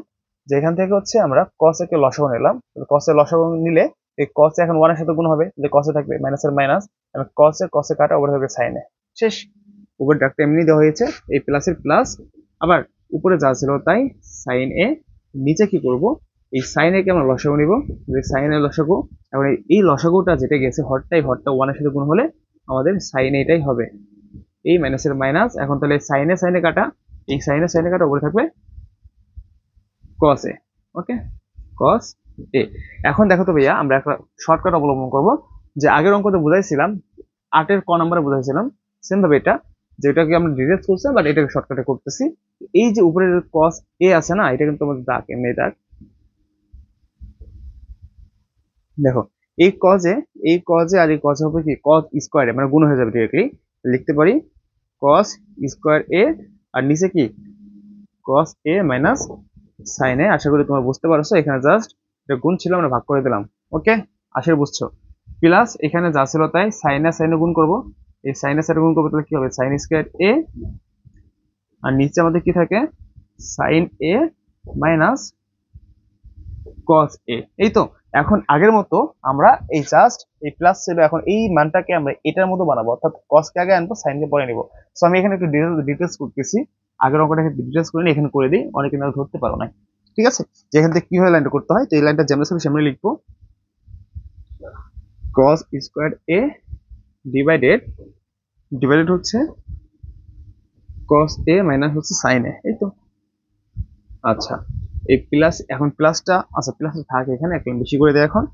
যে এখান থেকে হচ্ছে আমরা কস এ কে লসাগু নিলাম, কসে লসাগু নিলে এই কস এখন ওয়ানের সাথে গুণ হবে, যে কসে থাকবে মাইনাসের মাইনাস, কসে কসে কাটা উপরে থাকবে সাইন এ, শেষ। উপরে ডাকটা এমনি দেওয়া হয়েছে, এই প্লাসের প্লাস, আবার উপরে যা ছিল তাই সাইন এ, নিচে কি করব, এই সাইন এ কে আমরা লসাগু নিব, যে সাইন এ লসাগু, এখন এই লসাগুটা যেটা গেছে হরটাই হরটা ওয়ানের সাথে গুণ হলে আমাদের সাইন এটাই হবে, এই মাইনাসের মাইনাস, এখন তাহলে সাইনে সাইনে কাটা, এই সাইনে সাইনে কাটা উপরে থাকবে কস এ, ওকে, কস এ। এখন দেখো তো ভাইয়া আমরা একটা শর্টকাট অবলম্বন করব, যে আগের অঙ্কতে বুঝাইছিলাম 8 ক নাম্বারে বুঝাইছিলাম, সেম ভাবে এটা, যেটাকে আমরা ডিটেলস করছি বাট এটাকে শর্টকাটে করতেছি। এই যে উপরের কস এ আছে না, এটা কিন্তু আমাদের দাগ এমনি দাগ, দেখো এই কজে, এই কজে আর এই কজ হবে কি কজ স্কোয়ারে, মানে গুণ হয়ে যাবে ডিরেক্টলি, লিখতে পারি কস স্কোয়ার এ, আর নিচে কি কস এ মাইনাস সাইন এ। আশা করি তোমরা বুঝতে পারছো, এখানে জাস্ট গুণ ছিল আমরা ভাগ করে দিলাম, ওকে, আশা বুঝছো। প্লাস এখানে যা ছিল তাই সাইনে সাইনে গুণ করব, এই সাইনে সাইনে গুণ করবো, তাহলে কি হবে সাইন স্কোয়ার এ, আর নিচে আমাদের কি থাকে সাইন এ মাইনাস কস এ, এই তো। এখন আগের মতো আমরা এই জাস্ট এই প্লাস ছিল, এখন এই মানটাকে আমরা এটার মতো বানাবো, অর্থাৎ cos কে আগে আনবো সাইন কে পরে নিব। সো আমি এখানে একটু ডিটেলস করতেছি, আগের অঙ্কটা ডিটেলস করে নিয়ে এখানে করে দিই, অনেকে না ধরতে পারো না, ঠিক আছে। যে এখান থেকে কিভাবে লাইনটা করতে হয়, তো এই লাইনটা যেমন ছিল সেমনি লিখবো, cos স্কোয়ার এ ডিভাইডেড, ডিভাইডেড হচ্ছে cos এ মাইনাস হচ্ছে সাইন এ, এই তো। আচ্ছা, এই প্লাস, এখন প্লাসটা, আচ্ছা প্লাসটা থাকে এখানে, একটু বেশি করে দেয় এখন,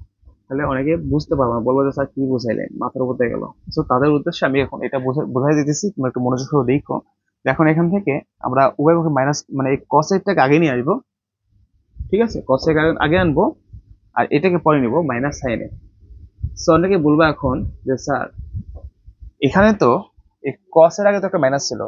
তাহলে অনেকে বুঝতে পারবে না, বলবো যে স্যার কি বুঝাইলেন মাথার উপর দিয়ে গেল। তো তাদের উদ্দেশ্যে আমি এখন এটা বোঝাই দিতেছি, তোমরা একটু মনোযোগ সহ দেখো। এখন এখান থেকে আমরা উভয় পক্ষে মাইনাস, মানে এই cos এরটাকে আগে নিয়ে আসবো, ঠিক আছে, cos এর আগে আনবো, আর এটাকে পরে নিব মাইনাস সাইন এ। সো অনেকে বলবো এখন যে স্যার এখানে তো এই cos এর আগে তো একটা মাইনাস ছিল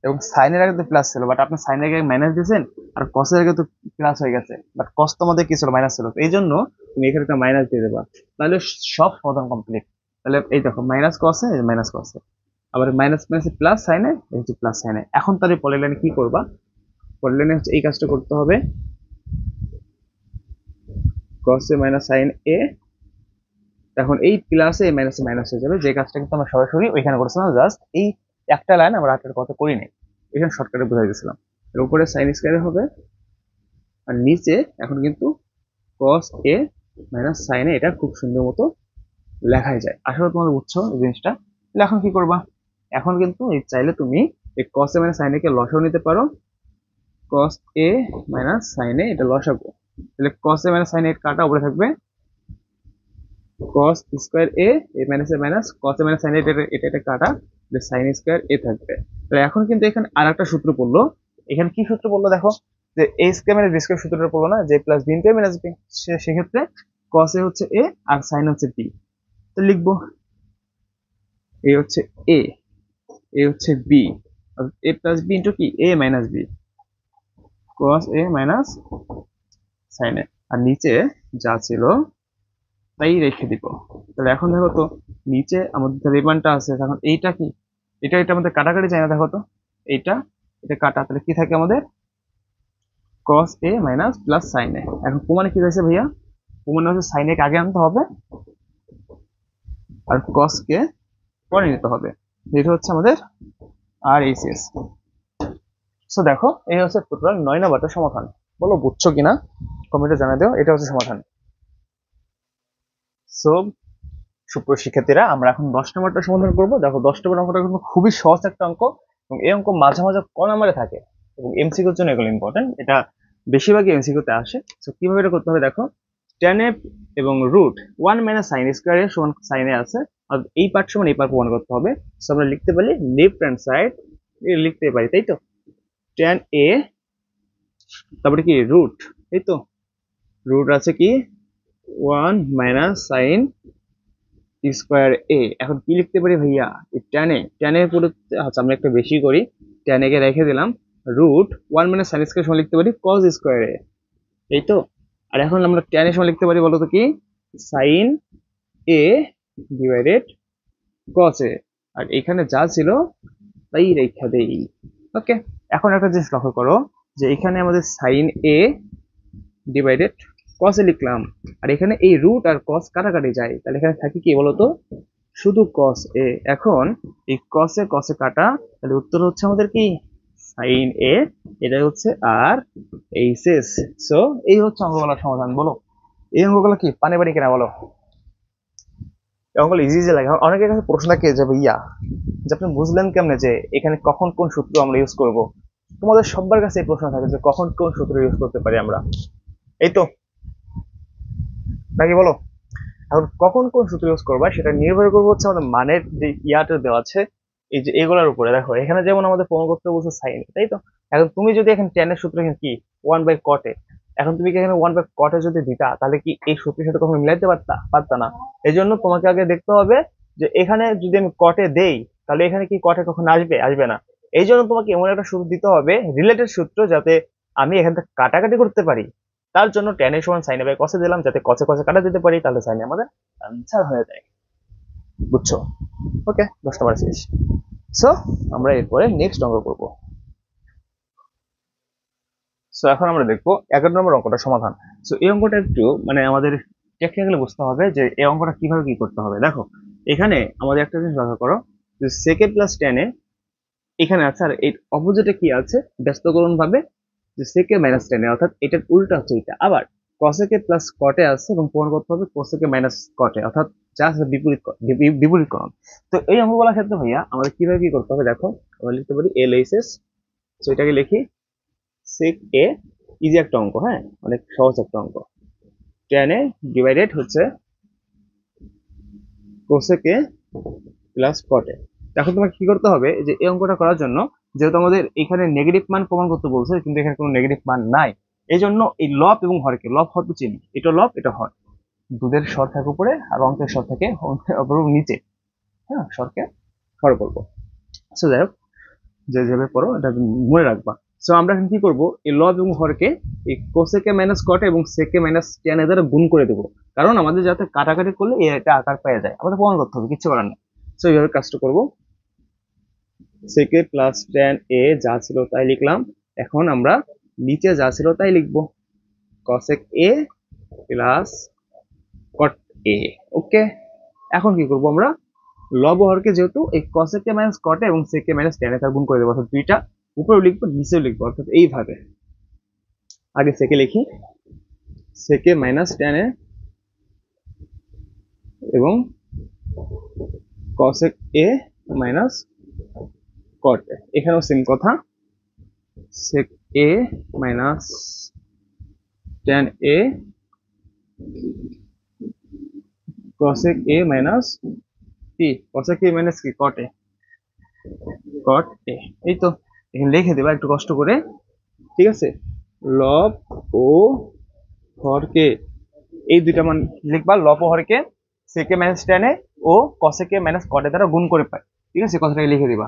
এবং সাইনের আগে তো প্লাস ছিল, বাট আপনি সাইনের আগে মাইনাস দিয়েছেন, আর কসের আগে তো প্লাস হয়ে গেছে, বাট কস তো আমাদের কি ছিল মাইনাস ছিল, এই জন্য তুমি এখানে একটা মাইনাস দিয়ে দেবা, তাহলে সব সমাধান কমপ্লিট। তাহলে এই দেখো মাইনাস কসে মাইনাস কসে, আবার মাইনাস মাইনাস প্লাস সাইনে, এই হচ্ছে প্লাস সাইনে। এখন তাহলে পরের লাইনে কি করবা, পরের লাইনে হচ্ছে এই কাজটা করতে হবে, কসে মাইনাস সাইন এ, এখন এই প্লাসে এই মাইনাসে মাইনাস হয়ে যাবে, যে কাজটা কিন্তু আমরা সরাসরি ওইখানে করেছিলাম, জাস্ট এই একটা লাইন আমরা আগের কথা করিনি, এখানে শর্টকাটে বুঝাই দিয়েছিলাম। এর উপরে সাইন স্কয়ার হবে, আর নিচে এখন কিন্তু cos a মাইনাস সাইন এ, এটা খুব সুন্দর মতো লেখাই যায়। আসলে তোমরা বুঝছো এই জিনিসটা। তাহলে এখন কি করবা, এখন কিন্তু এই চাইলে তুমি এই cos a মাইনাস সাইন এ কে লসাগু নিতে পারো, cos a মাইনাস সাইন এ এটা লসাগু, তাহলে cos a মাইনাস সাইন এ কাটা উপরে থাকবে cos square a, a minus A minus cos a minus sign এটা এটা এটা কাটা, তাহলে সাইন স্কয়ার a থাকবে। তাহলে এখন কিন্তু এখানে আরেকটা সূত্র পড়লো, এখানে কি সূত্র পড়লো দেখো, যে a square minus b square সূত্রটা পড়লো না, যে plus b into a minus b, সেক্ষেত্রে cos a হচ্ছে a আর sin হচ্ছে b, তো লিখবো a হচ্ছে a, a হচ্ছে b, a plus b into কি a minus b, cos a minus sin a, আর নিচে যা ছিল তাই রেখে দিব। তাহলে এখন দেখো তো নিচে আমাদের রিমানটা আছে, এখন এইটা কি, এটা এটা আমাদের কাটাকাটি চাই না, দেখো তো এইটা এটা কাটা, তাহলে কি থাকে আমাদের cos a minus plus sin a। এখন প্রমাণে কি হয়েছে ভাইয়া, প্রমাণে হচ্ছে sin a কে আগে আনতে হবে আর cos কে পরে নিতে হবে, এটা হচ্ছে আমাদের আর এই শেষ। সো দেখো এই হচ্ছে টোটাল 9 নাম্বারটা সমাধান, বলো বুঝছো কিনা কমেন্টে জানা দিও, এটা হচ্ছে সমাধান। সো সুপ্রিয় শিক্ষার্থীরা, আমরা এখন 10 নম্বরটা সমাধান করব। দেখো 10 নম্বর অঙ্কটা কিন্তু খুবই সহজ একটা অঙ্ক, এবং এই অঙ্ক মাঝে মাঝে ক নাম্বারে থাকে এবং এমসিকিউর জন্য এগুলো ইম্পর্টেন্ট, এটা বেশিরভাগই এমসিকিউতে আসে। সো কিভাবে এটা করতে হবে দেখো, tan f এবং রুট 1 মাইনাস সাইন স্কয়ার এর সমান সাইনে আছে, আর এই পার্ট সমান এই পার্ট প্রমাণ করতে হবে। সো আমরা লিখতে পারি লেফট হ্যান্ড সাইড লিখতে পারি, তাই তো, tan a তারপরে কি রুট, এই তো রুট আছে কি 1 মাইনাস সাইন স্কোয়ার এ। এখন কি লিখতে পারি ভাইয়া, ট্যানের পরিবর্তে আচ্ছা আমরা একটা বেশি করি, ট্যান এ কে রেখে দিলাম, রুট 1 মাইনাস সাইন স্কোয়ার সমান লিখতে পারি কজ স্কোয়ার এ, এই তো। আর এখন আমরা ট্যান এর সমান লিখতে পারি বলতো কি, সাইন এ ডিভাইডেড কস এ। আর এখানে যা ছিল তাই রেখা দেই। ওকে, এখন একটা জিনিস লক্ষ্য করো যে এখানে আমাদের সাইন এ ডিভাইডেড কস এ লিখলাম, আর এখানে এই রুট আর কস কাটাকাটি যায়, তাহলে এখানে থাকি কি বলতো, শুধু কস এ। এখন এই কসে কাটা, তাহলে উত্তর হচ্ছে আমাদের কি সাইন এ, এটা হচ্ছে আর এই শেষ। সো এই হচ্ছে অঙ্কগুলোর সমাধান। বলো এই অঙ্কগুলো কি পানি পানি কিনা বলো, এই অঙ্কগুলো ইজি ইজি লাগে। অনেকের কাছে প্রশ্ন থাকে যে ভাইয়া যে আপনি বুঝলেন কেমনে যে এখানে কখন কোন সূত্র আমরা ইউজ করব। তোমাদের সবার কাছে এই প্রশ্ন থাকে যে কখন কোন সূত্র ইউজ করতে পারি আমরা, এই তো নাকি বলো। এখন কখন কোন সূত্র ইউজ করবা সেটা নির্ভর করবে হচ্ছে আমাদের মানের যে ইয়াটা দেওয়া আছে এই যে এগুলোর উপরে। দেখো এখানে যেমন আমাদের প্রমাণ করতে বলছে সাইন, তাই তো। এখন তুমি যদি এখানে টেনের সূত্র এখানে কি 1/cot, এখন তুমি কি এখানে 1/cot যদি দিতা, তাহলে কি এই সূত্রের সাথে কখনো মিলাইতে পারতা না। এই জন্য তোমাকে আগে দেখতে হবে যে এখানে যদি আমি কটে দেই তাহলে এখানে কি কটে কখন আসবে না। এই জন্য তোমাকে এমন একটা সূত্র দিতে হবে, রিলেটেড সূত্র, যাতে আমি এখান থেকে কাটাকাটি করতে পারি। তার জন্য tan এর সমান sin a বাই cos দিলাম, যাতে cos এ কাটা দিতে পারি, তাহলে sin আমাদের আনসার হয়ে যায়। বুঝছো? ওকে, 10 নম্বর শেষ। সো আমরা এরপরে নেক্সট অঙ্ক করব। সো এখন আমরা দেখবো 11 নম্বর অঙ্কটা সমাধান। সো এই অঙ্কটা একটু মানে আমাদের টেকনিক্যালি বুঝতে হবে যে এই অঙ্কটা কিভাবে কি করতে হবে। দেখো এখানে আমাদের একটা জিনিস লক্ষ্য করো যে সেকে প্লাস টেনে এখানে আছে, আর এই অপোজিটে কি আছে ব্যস্তকরণ ভাবে যে সেকে মাইনাস টেনে, অর্থাৎ এটার উল্টা হচ্ছে এটা। আবার কসেকে প্লাস কটে আছে এবং প্রমাণ করতে হবে কোসেকে মাইনাস কটে, অর্থাৎ যা আছে বিপরীতকরণ। তো এই অঙ্কগুলোর ক্ষেত্রে ভাইয়া আমাদের কিভাবে কি করতে হবে, দেখো আমরা লিখতে পারি এল এইচ এস। তো এটাকে লিখি সেক এ, ইজি একটা অঙ্ক, হ্যাঁ অনেক সহজ একটা অঙ্ক। টেনে ডিভাইডেড হচ্ছে কোসেকে প্লাস কটে। এখন তোমাকে কি করতে হবে যে এই অঙ্কটা করার জন্য, যেহেতু আমাদের এখানে নেগেটিভ মান প্রমাণ করতে বলছে কিন্তু এখানে কোনো নেগেটিভ মান নাই, এই জন্য এই লব এবং হরকে, লব হর তো চিনি, এটা লব এটা হর, দুধের স্বর থাকে উপরে আর অঙ্কের স্বর থাকে নিচে, হ্যাঁ স্বরকে হর করবো। সো যাই হোক, যে যেভাবে পড়ো এটা মনে রাখবা। সো আমরা এখন কি করবো, এই লব এবং হরকে এই কোসেকে মাইনাস কটে এবং সেকে মাইনাস টেন এ দ্বারা গুণ করে দেবো, কারণ আমাদের যাতে কাটাকাটি করলে এটা আকার পেয়ে যায়, আমাদের প্রমাণ করতে হবে, কিচ্ছু করার নেই। সো এইভাবে কাজটা করবো, সেকে প্লাস টেন এ যা ছিল তাই লিখলাম। এখন আমরা নিচে যা ছিল তাই লিখবো, কসেক এ প্লাস কট এ। ওকে, এখন কি করবো আমরা, লব হরকে যেহেতু এই কসেকে মাইনাস কটে এবং সেকে মাইনাস টেন এ গুণ করে দেবো, অর্থাৎ দুইটা উপরেও লিখবো নিচেও লিখবো, অর্থাৎ এইভাবে। আগে সেকে লিখি, সেকে মাইনাস টেন এ এবং কসেক এ মাইনাস কট এ, এখানেও সেম কথা, sec A minus tan A cosec a minus কি, cosec a মাইনাস কি cot a, cot a। এই তো এখানে লিখে দেবা একটু কষ্ট করে, ঠিক আছে। লব ও হরকে এই দুইটা মান লিখবা, লব ও হরকে সেকে মাইনাস টেন এ ও কসেকে মাইনাস কট এ দ্বারা গুণ করে পাই, ঠিক আছে, কথাটাকে লিখে দিবা,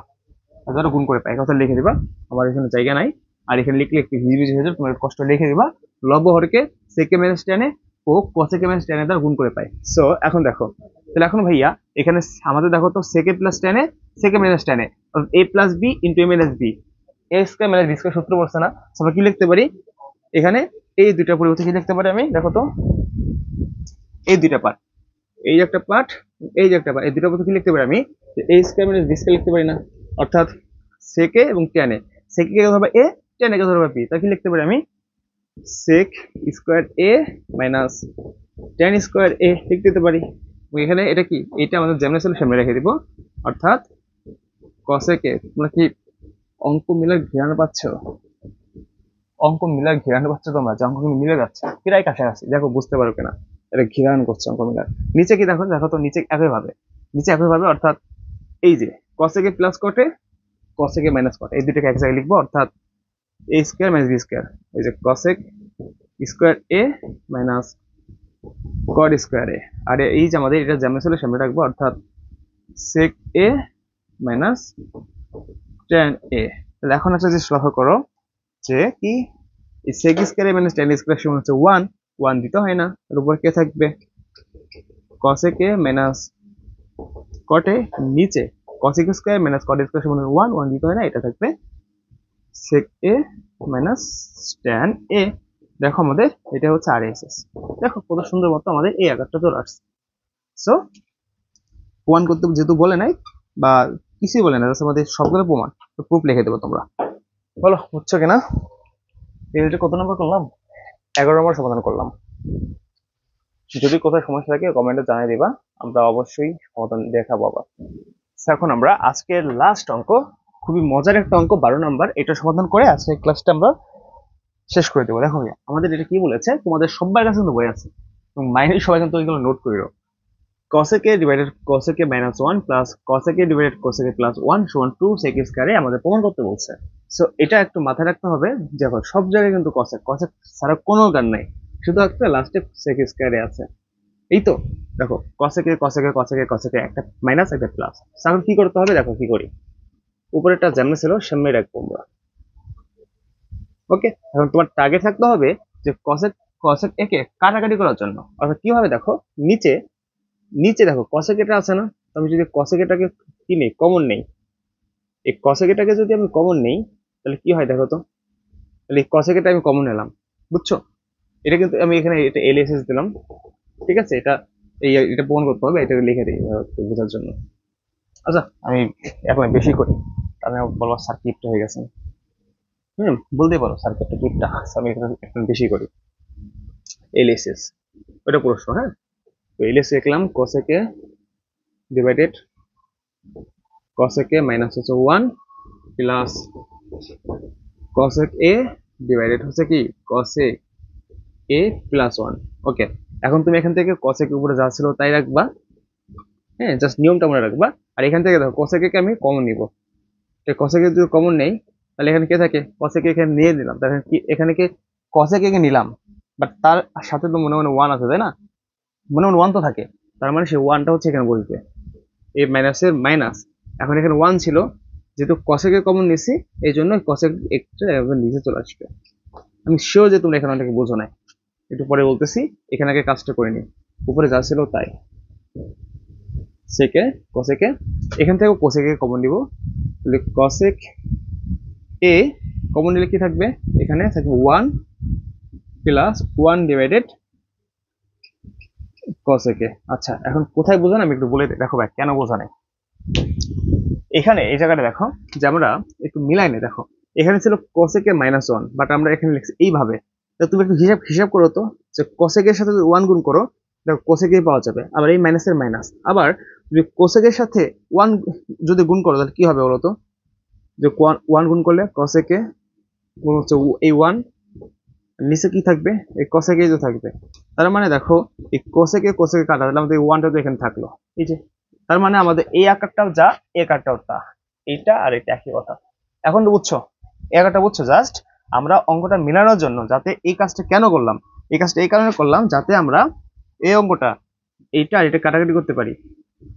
দ্বারা গুণ করে পাই, কথা লিখে দিবা, আমার এখানে জায়গা নাই। আর এখানে লিখলে একটু হিজিবিজি হয়ে যাবে, তোমার কষ্ট লিখে দিবা, লব ও হরকে সেকে মাইনাস টেন এ ও কসেকে মাইনাস টেন এ দ্বারা গুণ করে পাই। সো এখন দেখো, তাহলে এখন ভাইয়া এখানে আমাদের দেখো তো সেকে প্লাস টেন এ সেকে মাইনাস টেন এ এ প্লাস বি ইন্টু এ মাইনাস বি, এ স্কয়ার মাইনাস বি স্কয়ার সূত্র পড়ছে না। আমরা কি লিখতে পারি এখানে, এই দুইটা পরিবর্তে কি লিখতে পারি আমি, দেখো তো এই দুইটা পার্ট, এই যে একটা পার্ট, এই যে একটা পার্ট, এই দুইটা পরিবর্তে কি লিখতে পারি আমি, এ স্কয়ার মাইনাস বি স্কয়ার লিখতে পারি না, অর্থাৎ সেকে এবং টেন এ, সেকে কে ধরবা এ, টেন এ কে ধরবা বি, তা কি লিখতে পারি আমি, সেক স্কয়ার এ মাইনাস টেন স্কয়ার এ লিখ দিতে পারি। এখানে এটা কি, এটা আমাদের যেমন ছিল সামনে রেখে দিব, অর্থাৎ কসেকে, তোমরা কি অঙ্ক মিলার ঘৃণা পাচ্ছ, অঙ্ক মিলার ঘৃণা পাচ্ছ তোমরা, যে অঙ্ক মিলে যাচ্ছে প্রায় কাছাকাছি, দেখো বুঝতে পারো কিনা, এটা ঘৃণা করছে অঙ্ক মিলার। নিচে কি দেখো, দেখো তো নিচে একইভাবে, নিচে একইভাবে, অর্থাৎ এই যে কসেকে প্লাস কটে কসেকে মাইনাস কটে, এই দুটোকে এক জায়গায় লিখবো, অর্থাৎ এ স্কয়ার মাইনাস বি স্কয়ার, এই যে কসেক স্কয়ার এ মাইনাস কট স্কোয়ারে, আর এই যে আমাদের এটা যেমন ছিল সামনে রাখবো, অর্থাৎ সেক এ মাইনাস ট্যান এ। তাহলে এখন একটা জিনিস লক্ষ্য করো যে কি, এই সেক স্কোয়ারে মাইনাস ট্যান স্কোয়ার সমান হচ্ছে ওয়ান, ওয়ান দিতে হয় না, এর উপর কে থাকবে কসেক এ মাইনাস কটে, নিচে cosec square minus cot square সমান ওয়ান, ওয়ান দিতে হয় না, এটা থাকবে সেক এ মাইনাস ট্যান এ। দেখো আমাদের এটা হচ্ছে আর এস এস, দেখো কত সুন্দর মতো আমাদের এই আকারটা চলে আসছে। সো প্রমাণ করতে যেহেতু বলে নাই বা কিছুই বলে না, আমাদের সবগুলো প্রমাণ, তো প্রুফ লিখে দেবো তোমরা। বলো বুঝছো কিনা? এটা কত নম্বর করলাম? 11 নম্বর সমাধান করলাম। যদি কোথাও সমস্যা থাকে কমেন্টে জানিয়ে দিবা, আমরা অবশ্যই সমাধান দেখাবো আবার। এখন আমরা আজকের লাস্ট অঙ্ক, খুবই মজার একটা অঙ্ক 12 নম্বর, এটা সমাধান করে আজকের ক্লাসটা আমরা শেষ করে দেবো। দেখো আমাদের এটা কি বলেছে, তোমাদের সবার কাছে কিন্তু বই আছে এবং মাইনের সবাই কিন্তু এগুলো নোট করে দাও। cosec a divided cosec a minus 1 plus cosec a divided cosec a plus 1 সমান 2 sec স্কয়ারে আমাদের প্রমাণ করতে বলছে। সো এটা একটু মাথায় রাখতে হবে, দেখো সব জায়গায় কিন্তু cosec cosec ছাড়া কোনো গান নাই, শুধু একটা লাস্টে sec স্কয়ারে আছে। এই তো দেখো cosec a cosec a cosec a cosec a, একটা মাইনাস একটা প্লাস। এখন কি করতে হবে, দেখো কি করি, উপরেরটা যেমন ছিল সামনে রাখবো আমরা। ওকে, এখন তোমার টার্গেট থাকতে হবে যে cosec cosec a কে কাটাকাটি করার জন্য, অর্থাৎ কি হবে দেখো নিচে, নিচে দেখো cosec এটা আছে না, তো আমি যদি cosec এটাকে কি নেই, কমন নেই, এই cosec এটাকে যদি আমি কমন নেই তাহলে কি হয় দেখো তো, তাহলে এই cosec এটা আমি কমন নিলাম, বুঝছো? এটা কিন্তু আমি এখানে এটা এলএসএস দিলাম, ঠিক আছে? এটা এটা প্রমাণ করতে হবে, এটা লিখে দিই বোঝার জন্য। আচ্ছা আমি এখন বেশি করি, আমি বলবো সার্কিটটা হয়ে গেছে, বলতেই পারো সার্কিটটা কিপটা, আমি এখন বেশি করি এলএসএস, ওটা প্রশ্ন। হ্যাঁ, তো এলএস লিখলাম cosec a divided cosec a minus হচ্ছে 1 প্লাস cosec a ডিভাইডেড হচ্ছে কি cosec a প্লাস 1। ওকে, এখন তুমি এখান থেকে cosec এর উপরে যা ছিল তাই রাখবা, হ্যাঁ জাস্ট নিয়মটা মনে রাখবা। আর এখান থেকে দেখো cosec কে আমি কমন নিব, cosec এর যদি কমন নেই তাহলে এখানে কে থাকে, cosec এখানে নিয়ে দিলাম, তাহলে কি এখানে কি cosec কে নিলাম, বাট তার সাথে তো মনে মনে 1 আছে তাই না, মনে মনে 1 তো থাকে, তার মানে সেই 1টা হচ্ছে এখানে বসবে, এই মাইনাসের মাইনাস। এখন এখানে 1 ছিল, যেহেতু cosec এর কমন নিছি এই জন্য cosec একটা নিচে চলে আসবে। আমি শিওর যে তোমরা এখানে অনেকে বোঝো না, একটু পরে বলতেছি, এখানে আগে কাজটা করে নি, উপরে যা ছিল তাই সেকে cosec এ, এখান থেকে cosec এ কমন নিব, তাহলে cosec এ কমন নিলে কি থাকবে, এখানে থাকবে 1 প্লাস 1 ডিভাইডেড cosec এ। আচ্ছা এখন কোথায় বোঝা না আমি একটু বলে দিই, দেখো ভাই কেন বোঝা নাই, এখানে এই জায়গাটা দেখো যে আমরা একটু মিলাই নি, দেখো এখানে ছিল cosec এর মাইনাস 1, বাট আমরা এখানে লিখছি এইভাবে। তো তুমি একটু হিসাব হিসাব করো তো, যে cosec এর সাথে 1 গুণ করো, দেখো cosec এ পাওয়া যাবে, আবার এই মাইনাসের মাইনাস, আবার যদি cosec এর সাথে 1 যদি গুণ করো তাহলে কি হবে বলো তো, যে 1 গুণ করলে cosec এ গুণ হচ্ছে এই 1, নিচে কি থাকবে, এই cosec এ তো থাকবে, তার মানে দেখো এই cosec এ কাটা দিলে আমাদের 1টা তো এখানে থাকলো, এই যে, তার মানে আমাদের এই আকারটাও যা এই আকারটাও তা, এইটা আর এটা একই কথা। এখন তো বুঝছো, এই আকারটা বুঝছো, জাস্ট আমরা অঙ্কটা মেলানোর জন্য, যাতে এই কাজটা কেন করলাম, এই কাজটা এই কারণে করলাম যাতে আমরা এই অঙ্কটা এইটা আর এটা কাটাকাটি করতে পারি,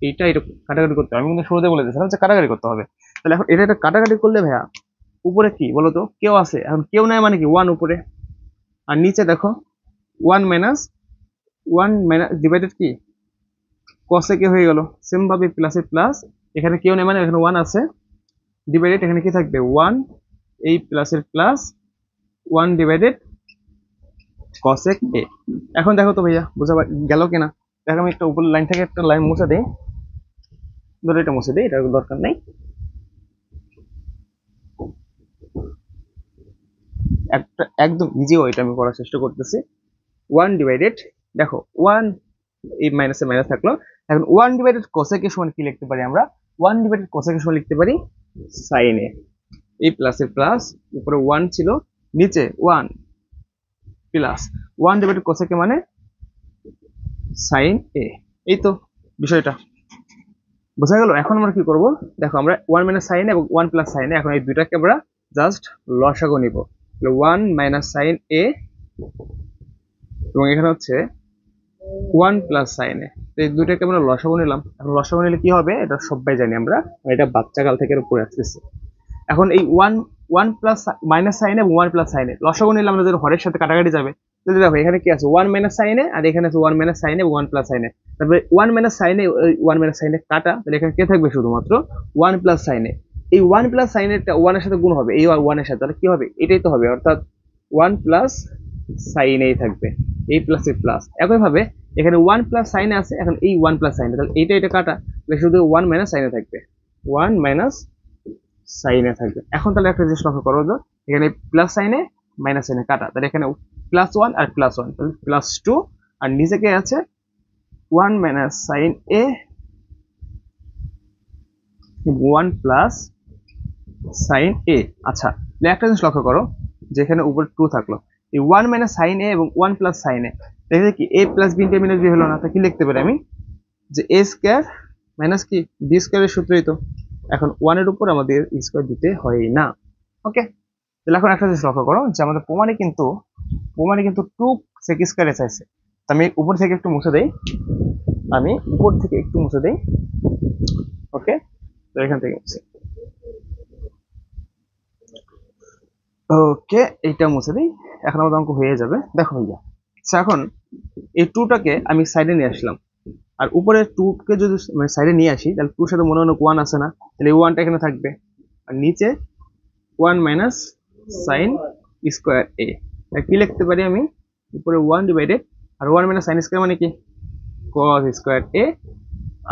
এইটা এটা কাটাকাটি করতে হবে। আমি কিন্তু শুরুতে বলে দিয়েছিলাম যে কাটাকাটি করতে হবে, তাহলে এখন এটা কাটাকাটি করলে ভাইয়া উপরে কি বলতো, কেউ আছে, এখন কেউ নাই মানে কি 1 উপরে, আর নিচে দেখো 1 মাইনাস 1 মাইনাস ডিভাইডেড কি cosec এ হয়ে গেল, সেম ভাবে প্লাসের প্লাস, এখানে কেউ নেই মানে এখানে 1 আছে, ডিভাইডেড এখানে কি থাকবে 1, এই প্লাসের প্লাস 1 ডিভাইডেড cosec a। এখন দেখো তো ভাইয়া বোঝা গেল কিনা, দেখো আমি একটা উপরের লাইন থেকে একটা লাইন মুছে দেই, ধরো এটা মুছে দেই, এটা দরকার নেই, একটা একদম ইজি ওয়েটা আমি করার চেষ্টা করতেছি। 1 ডিভাইডেড, দেখো 1 এই মাইনাসে মাইনাস থাকলো, এখন 1 ডিভাইডেড cosec এর সমান কি লিখতে পারি আমরা, 1 ডিভাইডেড cosec এর সমান লিখতে পারি sin a, এই প্লাসের প্লাস, উপরে 1 ছিল, নিচে 1 প্লাস 1 ডিভাইডেড cosec এ মানে sin a। এই তো বিষয়টা বোঝা গেল। এখন আমরা কি করব, দেখো আমরা 1 মাইনাস sin a এবং 1 প্লাস sin a, এখন এই দুইটাকে আমরা জাস্ট লসাগু নিব, 1 মাইনাস sin a এবং এখানে হচ্ছে ওয়ান প্লাস সাইন এ। তো এই দুইটাকে আমরা লসাগু নিলাম। এখন লসাগু নিলে কি হবে এটা সবাই জানি আমরা, এটা বাচ্চাকাল থেকে পড়ে আসতেছি। এখন এই one one plus minus sine এবং ওয়ান প্লাস সাইন এ লসাগু নিলে আমাদের হরের সাথে কাটাকাটি যাবে। তাহলে দেখো এখানে কি আছে, ওয়ান মাইনাস সাইন এ, আর এখানে আছে ওয়ান মাইনাস সাইন এ, ওয়ান প্লাস সাইন এ। তারপরে ওয়ান মাইনাস সাইন এ, ওয়ান মাইনাস সাইন এ কাটা, তাহলে এখানে কে থাকবে শুধুমাত্র ওয়ান প্লাস সাইন এ। এই ওয়ান প্লাস সাইন এরটা ওয়ানের সাথে গুণ হবে, এই ওয়ানের সাথে, তাহলে কি হবে, এটাই তো হবে, অর্থাৎ ওয়ান প্লাস সাইন এই থাকবে, এই প্লাস এই প্লাস। একইভাবে এখানে ওয়ান প্লাস সাইন আছে, এখন এই ওয়ান প্লাস সাইন, তাহলে এইটা এটা কাটা, তাহলে শুধু ওয়ান মাইনাস সাইনে থাকবে, ওয়ান মাইনাস সাইনে থাকবে। এখন তাহলে একটা জিনিস লক্ষ্য করো, এখানে প্লাস সাইনে মাইনাস সাইনে কাটা, তাহলে এখানে প্লাস ওয়ান আর প্লাস ওয়ান, তাহলে প্লাস টু, আর নিচে কে আছে ওয়ান মাইনাস সাইন এ, ওয়ান প্লাস সাইন এ। আচ্ছা, তাহলে একটা জিনিস লক্ষ্য করো, যেখানে উপরে টু থাকলো, এই ওয়ান মাইনাস সাইন এ এবং ওয়ান প্লাস সাইন এ, দেখে কি এ প্লাস বি ইন্টার বি হলো না, তা কি লিখতে পারি আমি, যে এ স্কোয়ার মাইনাস কি বি স্কোয়ারের সূত্রই তো। এখন ওয়ানের উপর আমাদের স্কোয়ার দিতে হয় না। ওকে, তাহলে এখন একটা জিনিস লক্ষ্য করো, যে আমাদের প্রমাণে কিন্তু টু সেক স্কোয়ারে চাইছে। তো আমি উপর থেকে একটু মুছে দেই, ওকে, তো এখান থেকে মুছে, ওকে, এইটা মুছে দিই। এখন আমাদের অঙ্ক হয়ে যাবে। দেখো ভাইয়া, আচ্ছা এখন এই টুটাকে আমি সাইডে নিয়ে আসলাম, আর উপরে টু কে যদি মানে সাইডে নিয়ে আসি, তাহলে টুর সাথে মনে হয় ওয়ান আছে না, তাহলে এই ওয়ানটা এখানে থাকবে, আর নিচে one minus sine square A. কি লিখতে পারি আমি, উপরে ওয়ান ডিভাইডেড, আর ওয়ান মাইনাস সাইন স্কোয়ার মানে কি কস স্কোয়ার এ,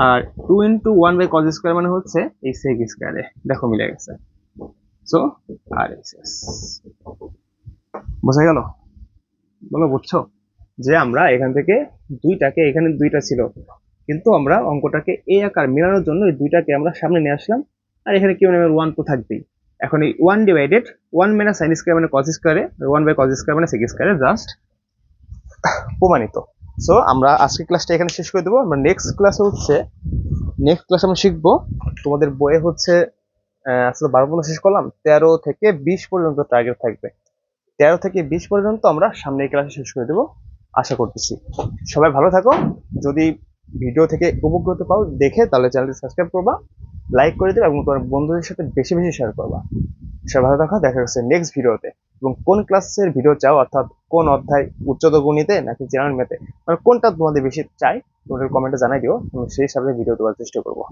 আর two into one by cos square মানে হচ্ছে এই সেক স্কোয়ার এ। দেখো মিলে গেছে। সো আর বোঝা গেল, বলো বুঝছো, যে আমরা এখান থেকে দুইটাকে, এখানে দুইটা ছিল, কিন্তু আমরা অঙ্কটাকে এ আকার মেলানোর জন্য এই দুইটাকে আমরা সামনে নিয়ে আসলাম, আর এখানে কি মানে ওয়ান তো থাকবেই। এখন এই one divided one minus sine square মানে কস স্কোয়ারে, ওয়ান বাই কস স্কোয়ার মানে সেক স্কোয়ারে, জাস্ট প্রমাণিত। সো আমরা আজকের ক্লাসটা এখানে শেষ করে দেবো। আমরা নেক্সট ক্লাসে আমরা শিখবো, তোমাদের বইয়ে হচ্ছে আসলে 12 পর্যন্ত শেষ করলাম, 13 থেকে 20 পর্যন্ত টার্গেট থাকবে। 13 থেকে 20 পর্যন্ত আমরা সামনের ক্লাসে শেষ করে দেবো আশা করতেছি। সবাই ভালো থাকো। যদি ভিডিও থেকে উপকৃত পাও দেখে, তাহলে চ্যানেলটি সাবস্ক্রাইব করবা, লাইক করে দিবে এবং তোমার বন্ধুদের সাথে বেশি বেশি শেয়ার করবা। সবাই ভালো থাকো, দেখা যাচ্ছে নেক্সট ভিডিওতে। এবং কোন ক্লাসের ভিডিও চাও, অর্থাৎ কোন অধ্যায়, উচ্চতর গণিতে নাকি জেনারেল ম্যাথে, মানে কোনটা তোমাদের বেশি চাই, তোমাদের কমেন্টে জানাই দিও, আমি সেই হিসাবে ভিডিও দেওয়ার চেষ্টা করবো।